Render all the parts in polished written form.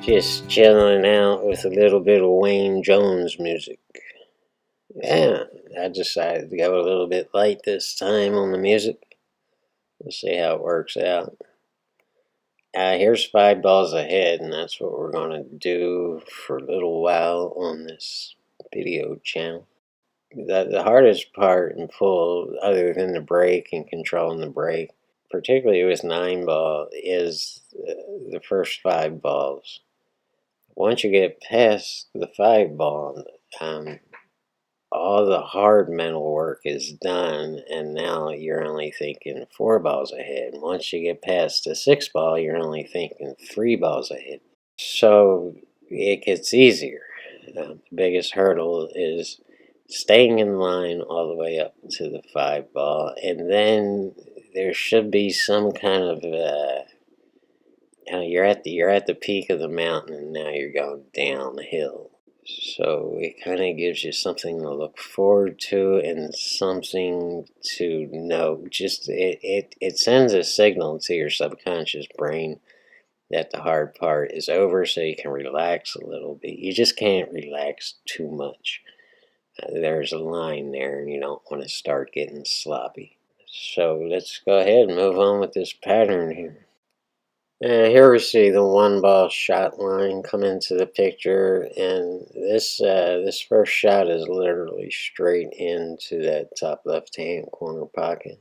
Just chilling out with a little bit of Wayne Jones music. Yeah, I decided to go a little bit light this time on the music. We'll see how it works out. Here's 5 balls ahead, and that's what we're going to do for a little while on this video channel. The hardest part in pool, other than the break and controlling the break, particularly with 9 ball, is the first 5 balls. Once you get past the 5 ball, all the hard mental work is done, and now you're only thinking 4 balls ahead. Once you get past the 6 ball, you're only thinking 3 balls ahead. So it gets easier. The biggest hurdle is staying in line all the way up to the 5 ball, and then there should be some kind of you're at the peak of the mountain, and now you're going down the hill. So it kind of gives you something to look forward to and something to know. Just it sends a signal to your subconscious brain that the hard part is over, so you can relax a little bit. You just can't relax too much. There's a line there, and you don't want to start getting sloppy. So let's go ahead and move on with this pattern here. Here we see the 1 ball shot line come into the picture, and this first shot is literally straight into that top left-hand corner pocket.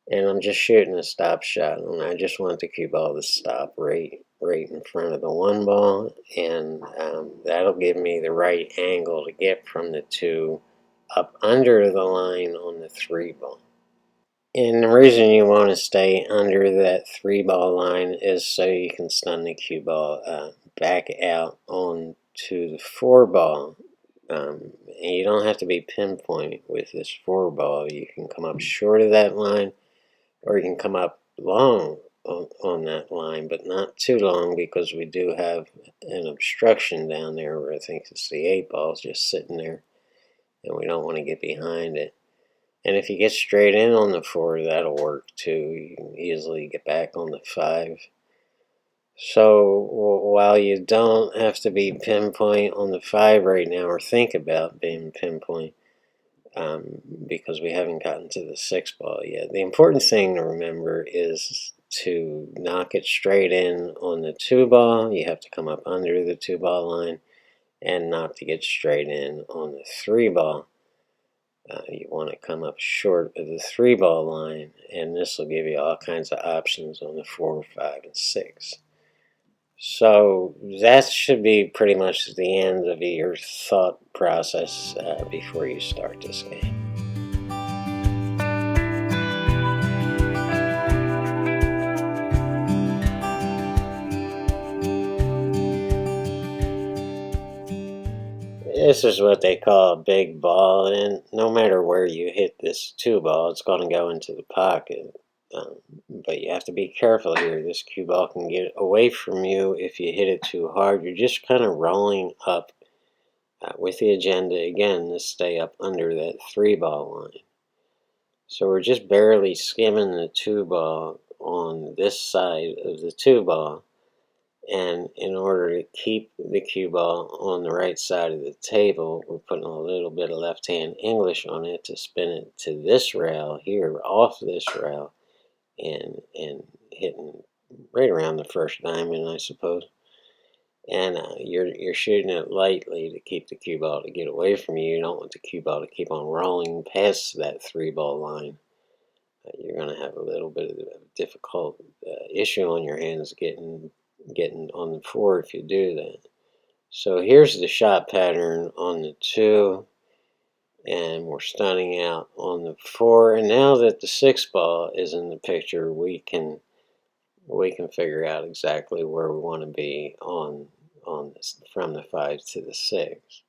And I'm just shooting a stop shot, and I just want the cue ball to stop right in front of the 1 ball, and that'll give me the right angle to get from the 2 up under the line on the 3 ball. And the reason you want to stay under that 3 ball line is so you can stun the cue ball back out onto the 4 ball. And you don't have to be pinpoint with this 4 ball. You can come up short of that line, or you can come up long on that line, but not too long, because we do have an obstruction down there where I think it's the 8 ball just sitting there, and we don't want to get behind it. And if you get straight in on the 4, that'll work too. You can easily get back on the 5. So while you don't have to be pinpoint on the 5 right now, or think about being pinpoint, because we haven't gotten to the 6 ball yet, the important thing to remember is to knock it straight in on the 2 ball. You have to come up under the 2 ball line, and not to get straight in on the 3 ball. You want to come up short of the 3 ball line, and this will give you all kinds of options on the 4, 5, and 6. So that should be pretty much the end of your thought process before you start this game. This is what they call a big ball, and no matter where you hit this 2 ball, it's going to go into the pocket. But you have to be careful here. This cue ball can get away from you if you hit it too hard. You're just kind of rolling up with the agenda, again, to stay up under that 3 ball line. So we're just barely skimming the 2 ball on this side of the 2 ball. And in order to keep the cue ball on the right side of the table, we're putting a little bit of left-hand English on it to spin it to this rail here, off this rail, and hitting right around the first diamond, I suppose. And you're shooting it lightly to keep the cue ball to get away from you. You don't want the cue ball to keep on rolling past that 3 ball line. You're going to have a little bit of a difficult issue on your hands getting on the 4 if you do that. So here's the shot pattern on the 2, and we're stunning out on the 4. And now that the 6 ball is in the picture, we can figure out exactly where we want to be on this, from the 5 to the 6.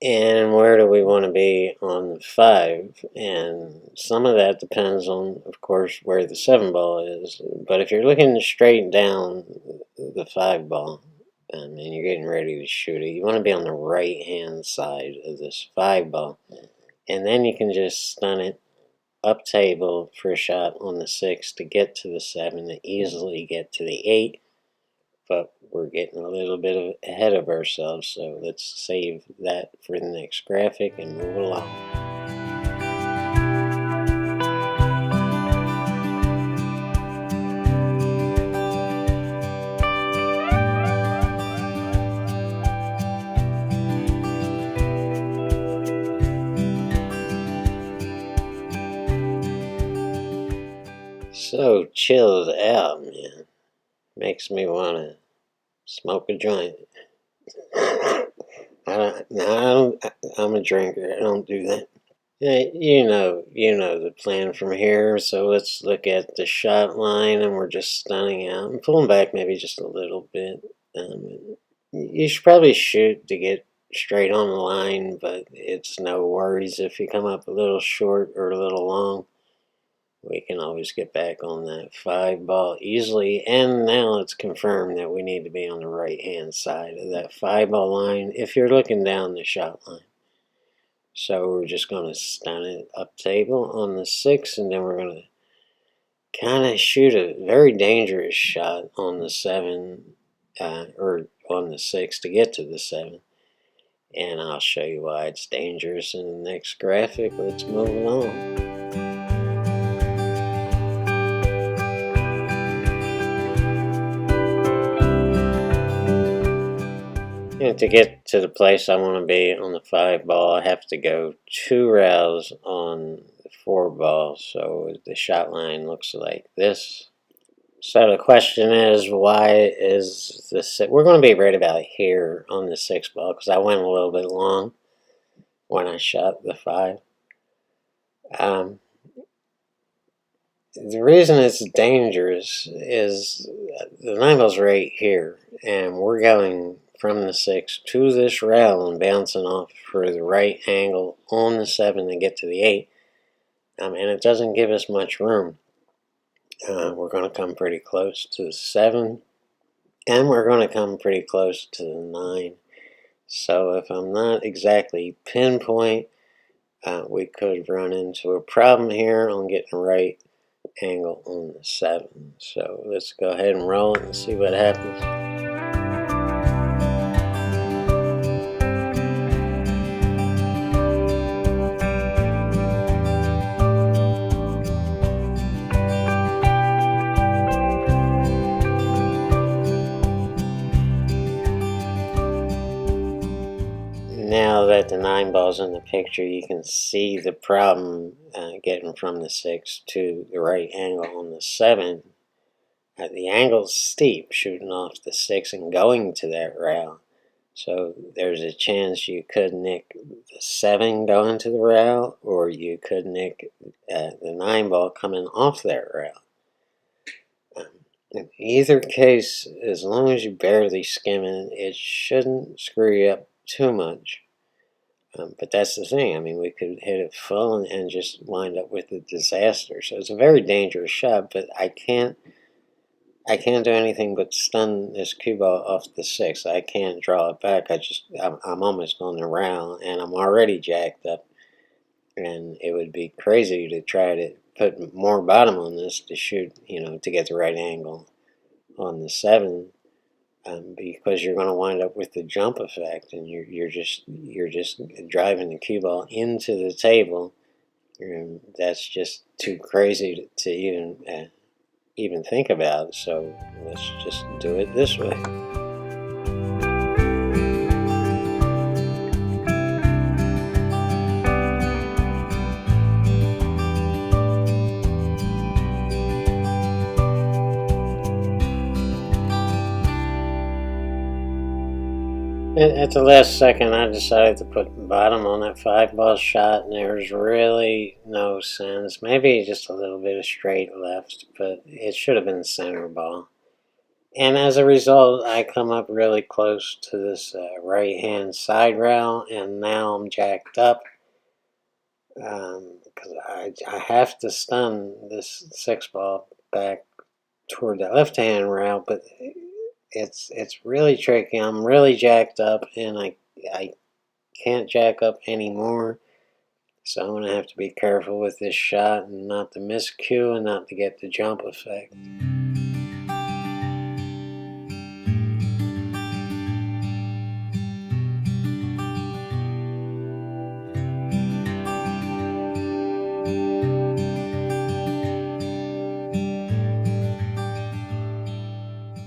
And where do we want to be on the 5? And some of that depends on, of course, where the 7 ball is. But if you're looking straight down the 5 ball, and you're getting ready to shoot it, you want to be on the right-hand side of this 5 ball. And then you can just stun it up table for a shot on the 6 to get to the 7, to easily get to the 8, but we're getting a little bit ahead of ourselves, so let's save that for the next graphic and move along. So chilled out, man. Makes me want to smoke a joint. I'm a drinker. I don't do that. Yeah, you know the plan from here. So let's look at the shot line, and we're just stunning out. I'm pulling back maybe just a little bit. You should probably shoot to get straight on the line, but it's no worries if you come up a little short or a little long. We can always get back on that 5-ball easily. And now it's confirmed that we need to be on the right hand side of that 5-ball line if you're looking down the shot line. So we're just going to stun it up table on the 6, and then we're going to kind of shoot a very dangerous shot on the 7, or on the 6 to get to the 7. And I'll show you why it's dangerous in the next graphic. Let's move along. And to get to the place I want to be on the 5-ball, I have to go 2 rows on the 4-ball. So the shot line looks like this. So the question is, why is the we're going to be right about here on the 6-ball because I went a little bit long when I shot the 5. The reason it's dangerous is the 9-ball's right here, and we're going from the 6 to this rail and bouncing off for the right angle on the 7 to get to the 8. And it doesn't give us much room. We're going to come pretty close to the 7, and we're going to come pretty close to the 9. So if I'm not exactly pinpoint, we could run into a problem here on getting the right angle on the 7. So let's go ahead and roll it and see what happens. Now that the 9-ball's in the picture, you can see the problem getting from the 6 to the right angle on the 7. The angle's steep shooting off the 6 and going to that rail. So there's a chance you could nick the 7 going to the rail, or you could nick the 9-ball coming off that rail. In either case, as long as you barely skim it shouldn't screw you up too much. But that's the thing. I mean, we could hit it full and just wind up with a disaster. So it's a very dangerous shot, but I can't do anything but stun this cue ball off the 6. I can't draw it back. I'm almost on the rail, and I'm already jacked up. And it would be crazy to try to put more bottom on this to shoot, to get the right angle on the 7, because you're going to wind up with the jump effect, and you're just driving the cue ball into the table, and that's just too crazy to even think about. So let's just do it this way. At the last second, I decided to put bottom on that 5-ball shot, and there's really no sense. Maybe just a little bit of straight left, but it should have been center ball. And as a result, I come up really close to this right-hand side rail, and now I'm jacked up because I have to stun this 6-ball back toward the left-hand rail, but it's really tricky. I'm really jacked up, and I can't jack up anymore. So I'm going to have to be careful with this shot and not to miss cue and not to get the jump effect.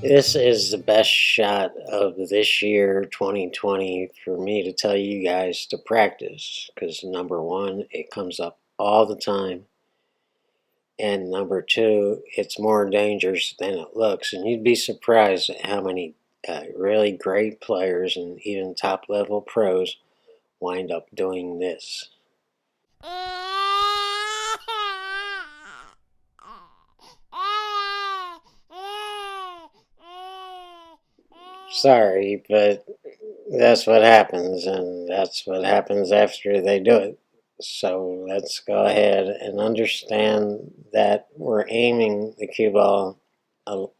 This is the best shot of this year, 2020, for me to tell you guys to practice. Because number one, it comes up all the time. And number two, it's more dangerous than it looks. And you'd be surprised at how many really great players and even top level pros wind up doing this. Sorry, but that's what happens, and that's what happens after they do it. So let's go ahead and understand that we're aiming the cue ball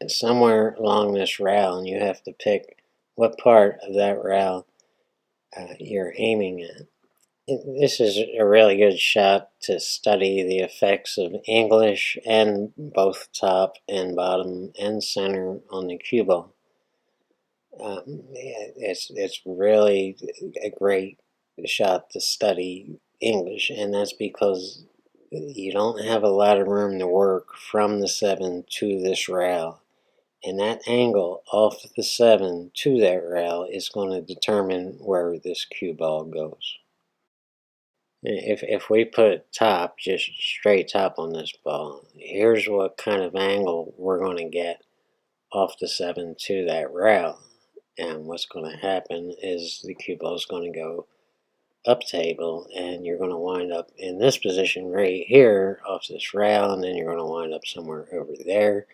somewhere along this rail, and you have to pick what part of that rail you're aiming at. This is a really good shot to study the effects of English and both top and bottom and center on the cue ball. It's really a great shot to study English, and that's because you don't have a lot of room to work from the 7 to this rail. And that angle off the 7 to that rail is going to determine where this cue ball goes. If we put top, just straight top on this ball, here's what kind of angle we're going to get off the 7 to that rail. And what's going to happen is the cue ball is going to go up table, and you're going to wind up in this position right here off this rail, and then you're going to wind up somewhere over there.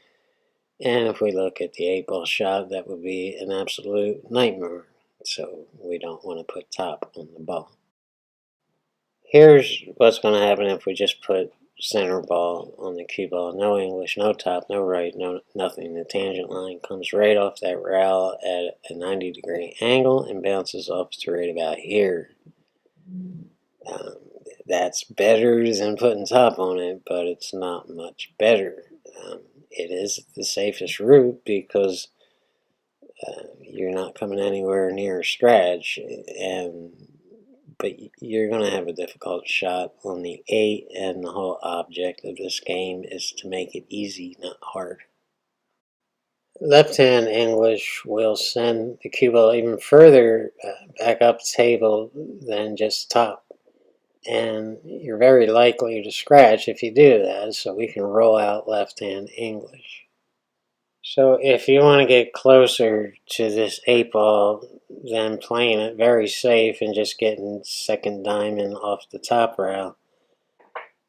And if we look at the 8-ball shot, that would be an absolute nightmare. So we don't want to put top on the ball. Here's what's going to happen if we just put center ball on the cue ball. No English, no top, no right, no nothing. The tangent line comes right off that rail at a 90-degree angle and bounces off to right about here. That's better than putting top on it, but it's not much better. It is the safest route because you're not coming anywhere near scratch, but you're going to have a difficult shot on the 8, and the whole object of this game is to make it easy, not hard. Left-hand English will send the cue ball even further back up table than just top. And you're very likely to scratch if you do that, so we can roll out left-hand English. So if you want to get closer to this 8-ball than playing it very safe and just getting second diamond off the top rail,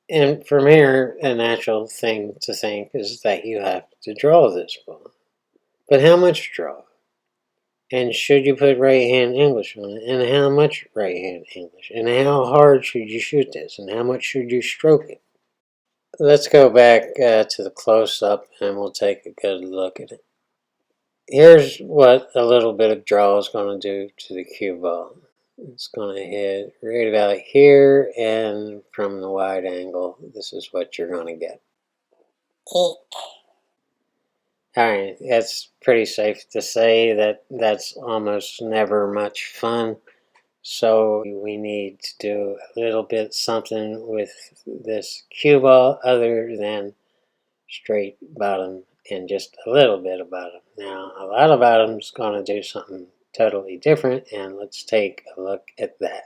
and from here, a natural thing to think is that you have to draw this ball. But how much draw? And should you put right-hand English on it? And how much right-hand English? And how hard should you shoot this? And how much should you stroke it? Let's go back to the close-up and we'll take a good look at it. Here's what a little bit of draw is going to do to the cue ball. It's going to hit right about here, and from the wide angle, this is what you're going to get. Alright, that's pretty safe to say that that's almost never much fun. So we need to do a little bit something with this cue ball other than straight bottom and just a little bit of bottom. Now, a lot of bottom's going to do something totally different, and let's take a look at that.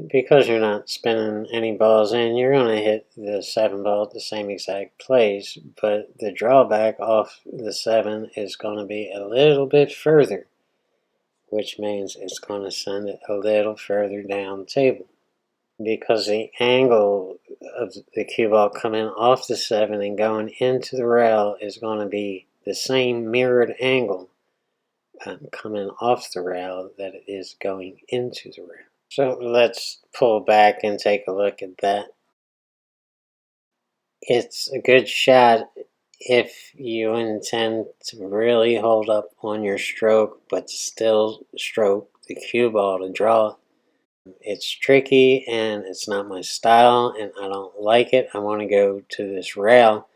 Because you're not spinning any balls in, you're going to hit the 7 ball at the same exact place, but the drawback off the 7 is going to be a little bit further, which means it's going to send it a little further down the table. Because the angle of the cue ball coming off the 7 and going into the rail is going to be the same mirrored angle coming off the rail that it is going into the rail. So let's pull back and take a look at that. It's a good shot if you intend to really hold up on your stroke but still stroke the cue ball to draw. It's tricky and it's not my style and I don't like it. I want to go to this rail,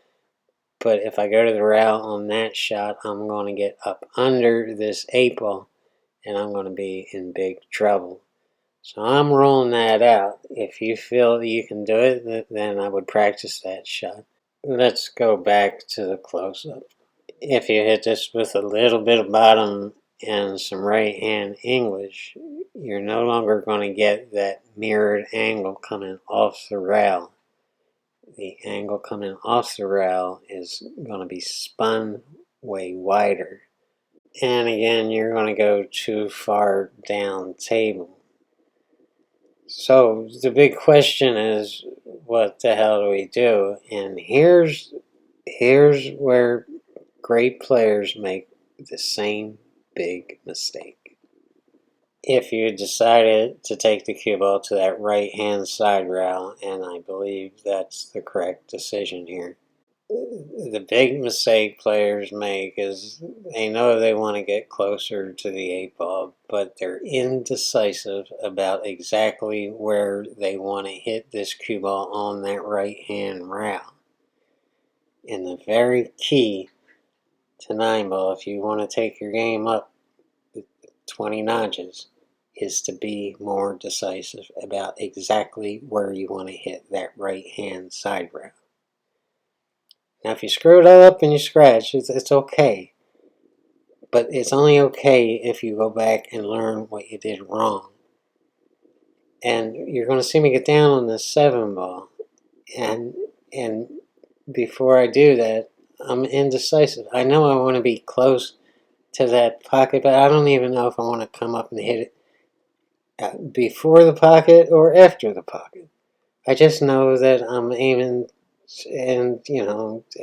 but if I go to the rail on that shot, I'm going to get up under this 8-ball and I'm going to be in big trouble. So I'm rolling that out. If you feel that you can do it, then I would practice that shot. Let's go back to the close-up. If you hit this with a little bit of bottom and some right hand English, you're no longer going to get that mirrored angle coming off the rail. The angle coming off the rail is going to be spun way wider. And again, you're going to go too far down table. So the big question is, what the hell do we do? And here's where great players make the same big mistake. If you decided to take the cue ball to that right hand side rail, and I believe that's the correct decision here, the big mistake players make is they know they want to get closer to the 8-ball, but they're indecisive about exactly where they want to hit this cue ball on that right hand rail. And the very key to 9-ball, if you want to take your game up 20 notches, is to be more decisive about exactly where you want to hit that right hand side rail. Now, if you screw it up and you scratch, it's okay. But it's only okay if you go back and learn what you did wrong. And you're going to see me get down on this 7-ball. And before I do that, I'm indecisive. I know I want to be close to that pocket, but I don't even know if I want to come up and hit it before the pocket or after the pocket. I just know that I'm aiming, and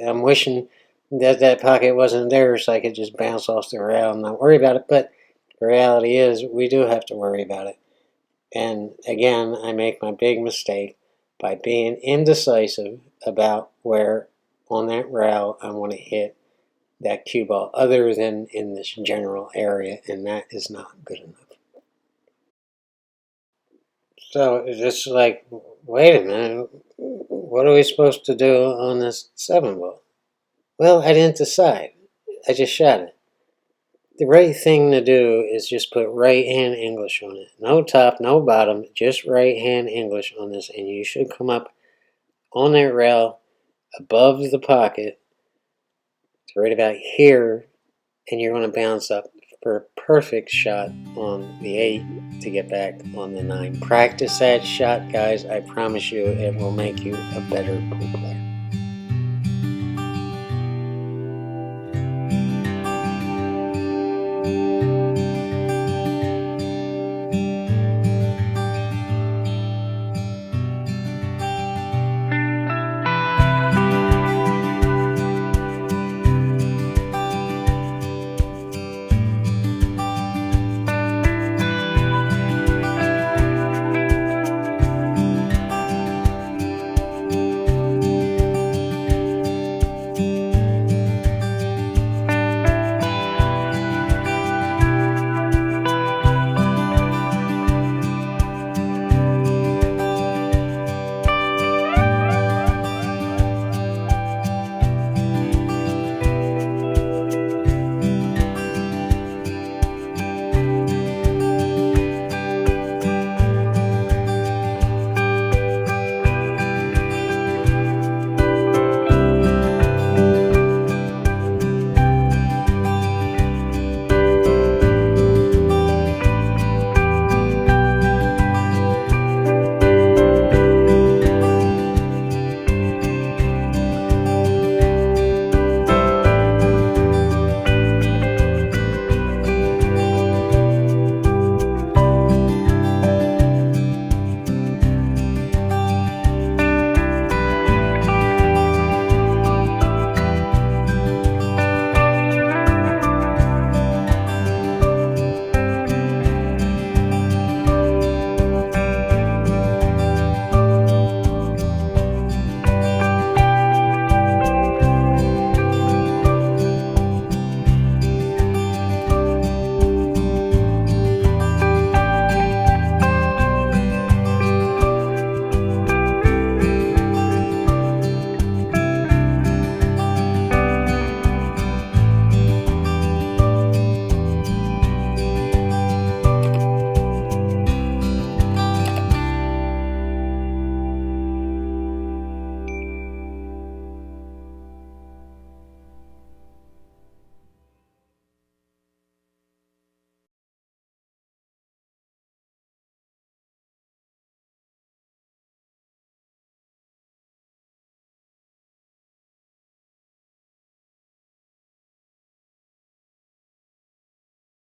I'm wishing that pocket wasn't there so I could just bounce off the rail and not worry about it. But the reality is we do have to worry about it. And again, I make my big mistake by being indecisive about where on that rail I want to hit that cue ball other than in this general area, and that is not good enough. So it's like, wait a minute, what are we supposed to do on this 7-ball? Well, I didn't decide. I just shot it. The right thing to do is just put right hand English on it. No top, no bottom, just right hand English on this, and you should come up on that rail above the pocket to right about here, and you're going to bounce up for a perfect shot on the 8 to get back on the 9. Practice that shot, guys. I promise you it will make you a better pool player.